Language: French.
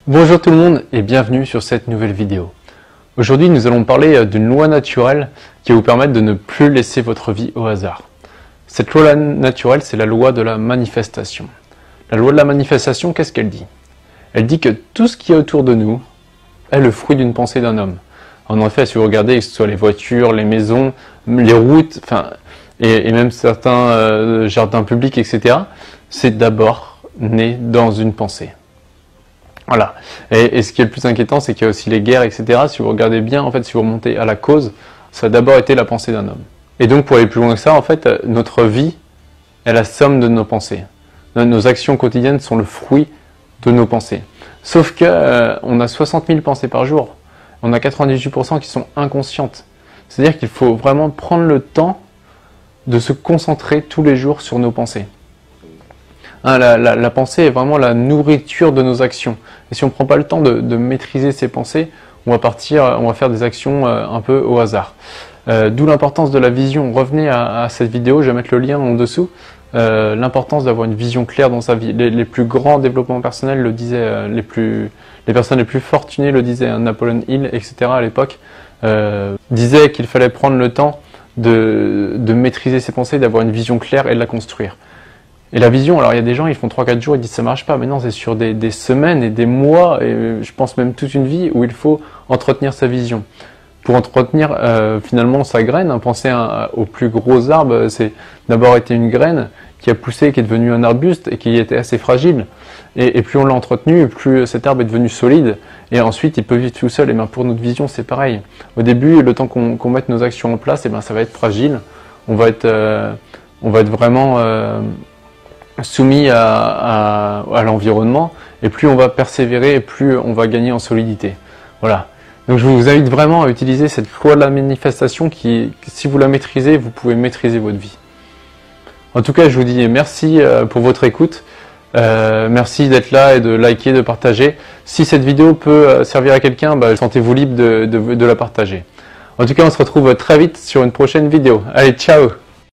Bonjour tout le monde et bienvenue sur cette nouvelle vidéo. Aujourd'hui nous allons parler d'une loi naturelle qui va vous permettre de ne plus laisser votre vie au hasard. Cette loi naturelle, c'est la loi de la manifestation. La loi de la manifestation, qu'est-ce qu'elle dit? Elle dit que tout ce qui est autour de nous est le fruit d'une pensée d'un homme. En effet, si vous regardez, que ce soit les voitures, les maisons, les routes, et même certains jardins publics, etc., c'est d'abord né dans une pensée. Voilà. Et ce qui est le plus inquiétant, c'est qu'il y a aussi les guerres, etc. Si vous regardez bien, en fait, si vous remontez à la cause, ça a d'abord été la pensée d'un homme. Et donc, pour aller plus loin que ça, en fait, notre vie est la somme de nos pensées. Nos actions quotidiennes sont le fruit de nos pensées. Sauf que on a 60 000 pensées par jour. On a 98% qui sont inconscientes. C'est-à-dire qu'il faut vraiment prendre le temps de se concentrer tous les jours sur nos pensées. La pensée est vraiment la nourriture de nos actions. Et si on ne prend pas le temps de maîtriser ses pensées, on va faire des actions un peu au hasard. D'où l'importance de la vision. Revenez à cette vidéo, je vais mettre le lien en dessous. L'importance d'avoir une vision claire dans sa vie. Les plus grands développements personnels le disaient, les personnes les plus fortunées le disaient, Napoleon Hill, etc. à l'époque, disaient qu'il fallait prendre le temps de maîtriser ses pensées, d'avoir une vision claire et de la construire. Et la vision, alors il y a des gens, ils font 3-4 jours, ils disent ça marche pas, mais non, c'est sur des semaines et des mois, et je pense même toute une vie, où il faut entretenir sa vision. Pour entretenir finalement sa graine, pensez au plus gros arbre, c'est d'abord été une graine qui a poussé, qui est devenue un arbuste et qui était assez fragile. Et plus on l'a entretenu, plus cet arbre est devenu solide, et ensuite il peut vivre tout seul. Et bien pour notre vision, c'est pareil. Au début, le temps qu'on mette nos actions en place, et ben ça va être fragile, on va être vraiment soumis à l'environnement, et plus on va persévérer, et plus on va gagner en solidité. Voilà. Donc je vous invite vraiment à utiliser cette loi de la manifestation qui, si vous la maîtrisez, vous pouvez maîtriser votre vie. En tout cas, je vous dis merci pour votre écoute. Merci d'être là et de liker, de partager. Si cette vidéo peut servir à quelqu'un, sentez-vous libre de la partager. En tout cas, on se retrouve très vite sur une prochaine vidéo. Allez, ciao!